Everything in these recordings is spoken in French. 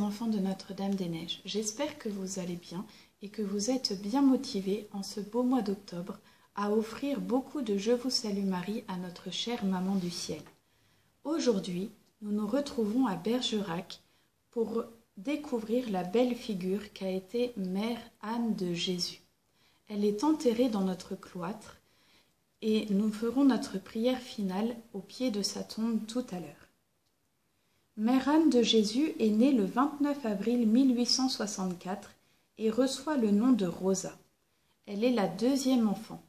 Enfants de Notre-Dame-des-Neiges, j'espère que vous allez bien et que vous êtes bien motivés en ce beau mois d'octobre à offrir beaucoup de Je vous salue Marie à notre chère Maman du Ciel. Aujourd'hui, nous nous retrouvons à Bergerac pour découvrir la belle figure qu'a été Mère Anne de Jésus. Elle est enterrée dans notre cloître et nous ferons notre prière finale au pied de sa tombe tout à l'heure. Mère Anne de Jésus est née le 29 avril 1864 et reçoit le nom de Rosa. Elle est la deuxième enfant.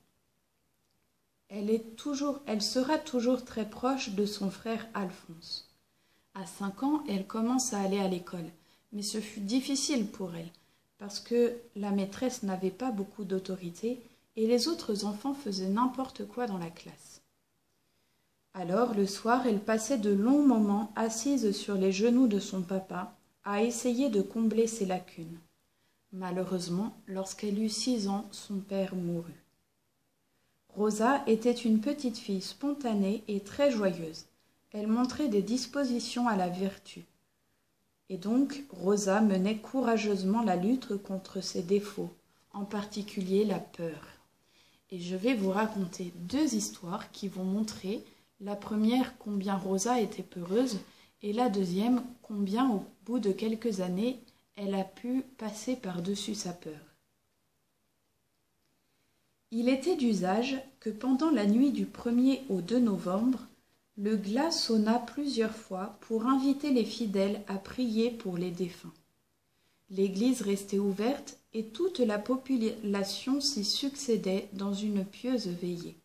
Elle sera toujours très proche de son frère Alphonse. À 5 ans, elle commence à aller à l'école, mais ce fut difficile pour elle, parce que la maîtresse n'avait pas beaucoup d'autorité et les autres enfants faisaient n'importe quoi dans la classe. Alors, le soir, elle passait de longs moments assise sur les genoux de son papa, à essayer de combler ses lacunes. Malheureusement, lorsqu'elle eut 6 ans, son père mourut. Rosa était une petite fille spontanée et très joyeuse. Elle montrait des dispositions à la vertu. Et donc, Rosa menait courageusement la lutte contre ses défauts, en particulier la peur. Et je vais vous raconter 2 histoires qui vont montrer la première, combien Rosa était peureuse, et la deuxième, combien au bout de quelques années, elle a pu passer par-dessus sa peur. Il était d'usage que pendant la nuit du 1er au 2 novembre, le glas sonna plusieurs fois pour inviter les fidèles à prier pour les défunts. L'église restait ouverte et toute la population s'y succédait dans une pieuse veillée.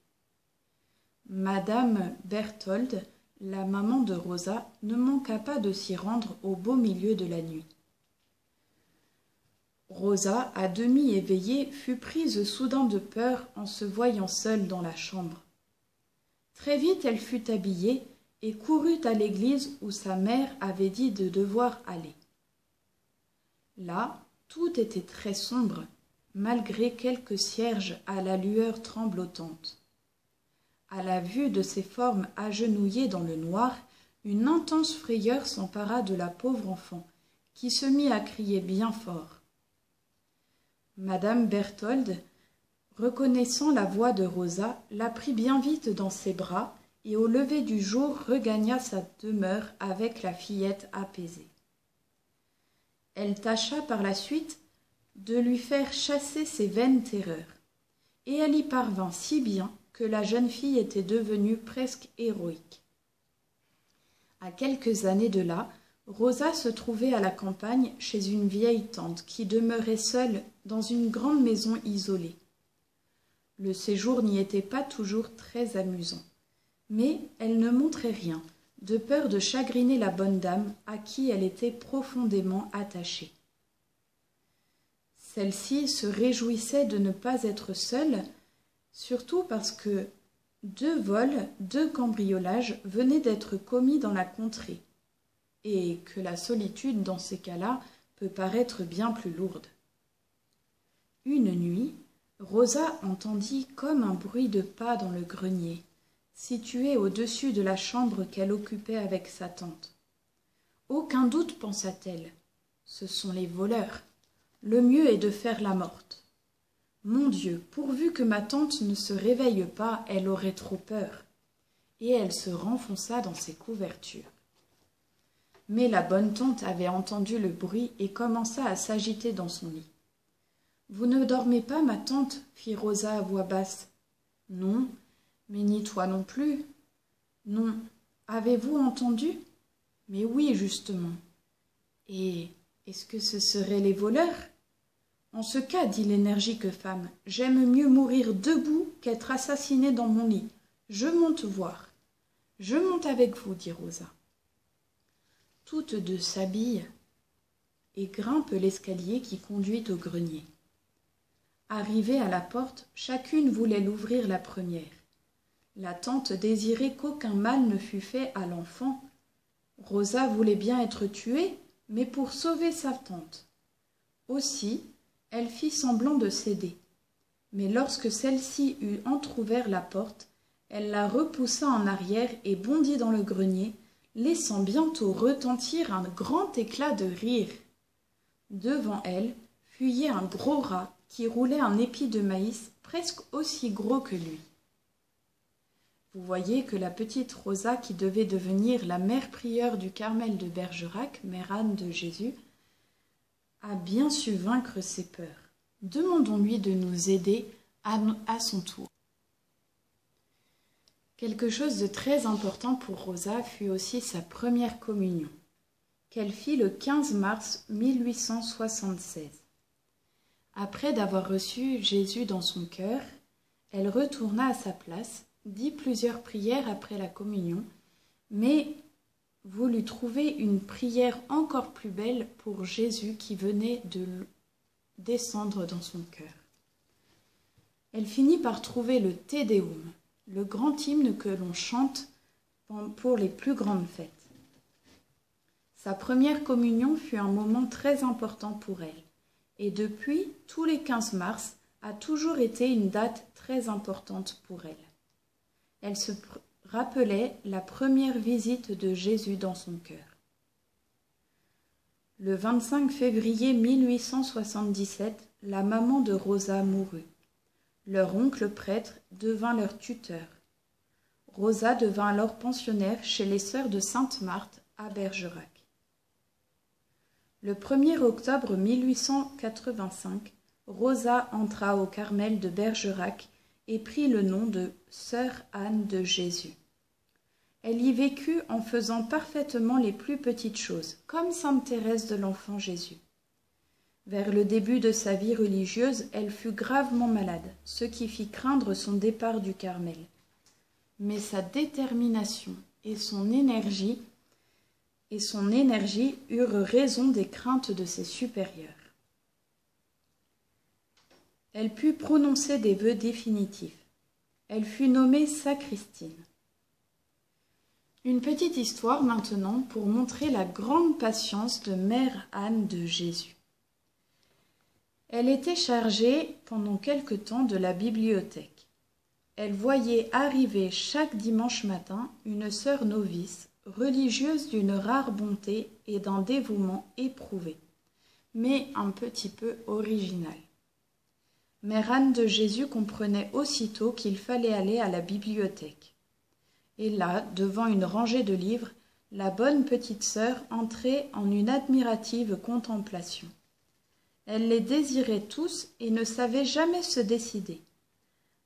Madame Berthold, la maman de Rosa, ne manqua pas de s'y rendre au beau milieu de la nuit. Rosa, à demi éveillée, fut prise soudain de peur en se voyant seule dans la chambre. Très vite elle fut habillée et courut à l'église où sa mère avait dit de devoir aller. Là, tout était très sombre, malgré quelques cierges à la lueur tremblotante. À la vue de ces formes agenouillées dans le noir, une intense frayeur s'empara de la pauvre enfant, qui se mit à crier bien fort. Madame Berthold, reconnaissant la voix de Rosa, la prit bien vite dans ses bras et au lever du jour regagna sa demeure avec la fillette apaisée. Elle tâcha par la suite de lui faire chasser ses vaines terreurs, et elle y parvint si bien que la jeune fille était devenue presque héroïque. À quelques années de là, Rosa se trouvait à la campagne chez une vieille tante qui demeurait seule dans une grande maison isolée. Le séjour n'y était pas toujours très amusant, mais elle ne montrait rien, de peur de chagriner la bonne dame à qui elle était profondément attachée. Celle-ci se réjouissait de ne pas être seule, surtout parce que 2 vols, 2 cambriolages venaient d'être commis dans la contrée, et que la solitude dans ces cas-là peut paraître bien plus lourde. Une nuit, Rosa entendit comme un bruit de pas dans le grenier, situé au-dessus de la chambre qu'elle occupait avec sa tante. Aucun doute, pensa-t-elle, ce sont les voleurs. Le mieux est de faire la morte. Mon Dieu, pourvu que ma tante ne se réveille pas, elle aurait trop peur. Et elle se renfonça dans ses couvertures. Mais la bonne tante avait entendu le bruit et commença à s'agiter dans son lit. « Vous ne dormez pas, ma tante ?» fit Rosa à voix basse. « Non, mais ni toi non plus. »« Non. Avez-vous entendu ?»« Mais oui, justement. »« Et est-ce que ce seraient les voleurs ?» En ce cas, dit l'énergique femme, j'aime mieux mourir debout qu'être assassinée dans mon lit. Je monte voir. Je monte avec vous, dit Rosa. Toutes 2 s'habillent et grimpent l'escalier qui conduit au grenier. Arrivées à la porte, chacune voulait l'ouvrir la première. La tante désirait qu'aucun mal ne fût fait à l'enfant. Rosa voulait bien être tuée, mais pour sauver sa tante. Aussi, elle fit semblant de céder. Mais lorsque celle-ci eut entr'ouvert la porte, elle la repoussa en arrière et bondit dans le grenier, laissant bientôt retentir un grand éclat de rire. Devant elle fuyait un gros rat qui roulait un épi de maïs presque aussi gros que lui. Vous voyez que la petite Rosa, qui devait devenir la mère prieure du Carmel de Bergerac, mère Anne de Jésus, a bien su vaincre ses peurs. Demandons-lui de nous aider à son tour. Quelque chose de très important pour Rosa fut aussi sa première communion, qu'elle fit le 15 mars 1876. Après d'avoir reçu Jésus dans son cœur, elle retourna à sa place, dit plusieurs prières après la communion, mais voulut trouver une prière encore plus belle pour Jésus qui venait de descendre dans son cœur. Elle finit par trouver le Te Deum, le grand hymne que l'on chante pour les plus grandes fêtes. Sa première communion fut un moment très important pour elle, et depuis, tous les 15 mars a toujours été une date très importante pour elle. Elle se rappelait la première visite de Jésus dans son cœur. Le 25 février 1877, la maman de Rosa mourut. Leur oncle prêtre devint leur tuteur. Rosa devint alors pensionnaire chez les sœurs de Sainte-Marthe à Bergerac. Le 1er octobre 1885, Rosa entra au Carmel de Bergerac et prit le nom de Sœur Anne de Jésus. Elle y vécut en faisant parfaitement les plus petites choses, comme sainte Thérèse de l'Enfant Jésus. Vers le début de sa vie religieuse, elle fut gravement malade, ce qui fit craindre son départ du Carmel. Mais sa détermination et son énergie eurent raison des craintes de ses supérieurs. Elle put prononcer des vœux définitifs. Elle fut nommée sacristine. Une petite histoire maintenant pour montrer la grande patience de Mère Anne de Jésus. Elle était chargée pendant quelque temps de la bibliothèque. Elle voyait arriver chaque dimanche matin une sœur novice, religieuse d'une rare bonté et d'un dévouement éprouvé, mais un petit peu original. Mère Anne de Jésus comprenait aussitôt qu'il fallait aller à la bibliothèque. Et là, devant une rangée de livres, la bonne petite sœur entrait en une admirative contemplation. Elle les désirait tous et ne savait jamais se décider.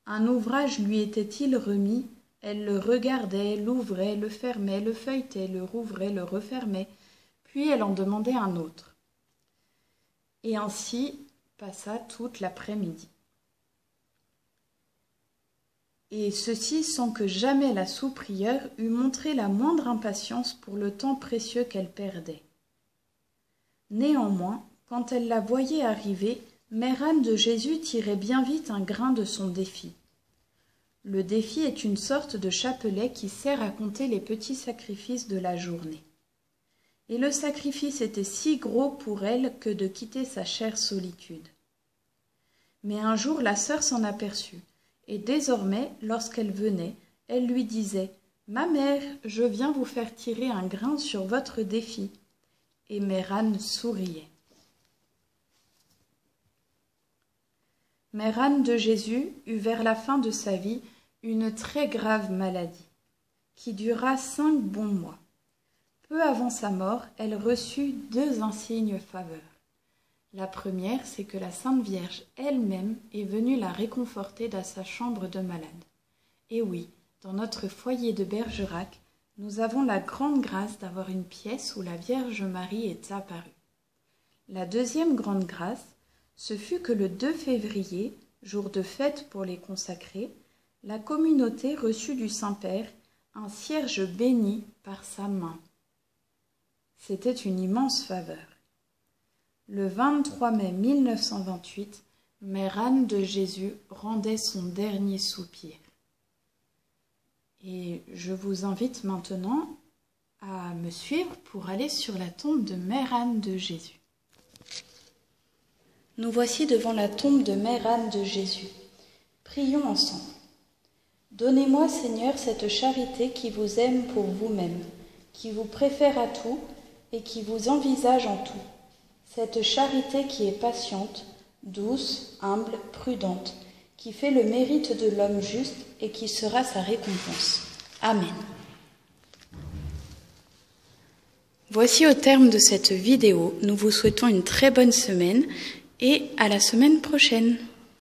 Un ouvrage lui était-il remis, elle le regardait, l'ouvrait, le fermait, le feuilletait, le rouvrait, le refermait, puis elle en demandait un autre. Et ainsi passa toute l'après-midi. Et ceci sans que jamais la sous-prieure eût montré la moindre impatience pour le temps précieux qu'elle perdait. Néanmoins, quand elle la voyait arriver, Mère Anne de Jésus tirait bien vite un grain de son défi. Le défi est une sorte de chapelet qui sert à compter les petits sacrifices de la journée. Et le sacrifice était si gros pour elle que de quitter sa chère solitude. Mais un jour la sœur s'en aperçut, et désormais, lorsqu'elle venait, elle lui disait « Ma mère, je viens vous faire tirer un grain sur votre défi. » Et Mère Anne souriait. Mère Anne de Jésus eut vers la fin de sa vie une très grave maladie, qui dura 5 bons mois. Peu avant sa mort, elle reçut 2 insignes faveurs. La première, c'est que la Sainte Vierge elle-même est venue la réconforter dans sa chambre de malade. Et oui, dans notre foyer de Bergerac, nous avons la grande grâce d'avoir une pièce où la Vierge Marie est apparue. La deuxième grande grâce, ce fut que le 2 février, jour de fête pour les consacrés, la communauté reçut du Saint-Père un cierge béni par sa main. C'était une immense faveur. Le 23 mai 1928, Mère Anne de Jésus rendait son dernier soupir. Et je vous invite maintenant à me suivre pour aller sur la tombe de Mère Anne de Jésus. Nous voici devant la tombe de Mère Anne de Jésus. Prions ensemble. Donnez-moi, Seigneur, cette charité qui vous aime pour vous-même, qui vous préfère à tout et qui vous envisage en tout. Cette charité qui est patiente, douce, humble, prudente, qui fait le mérite de l'homme juste et qui sera sa récompense. Amen. Voici au terme de cette vidéo. Nous vous souhaitons une très bonne semaine et à la semaine prochaine.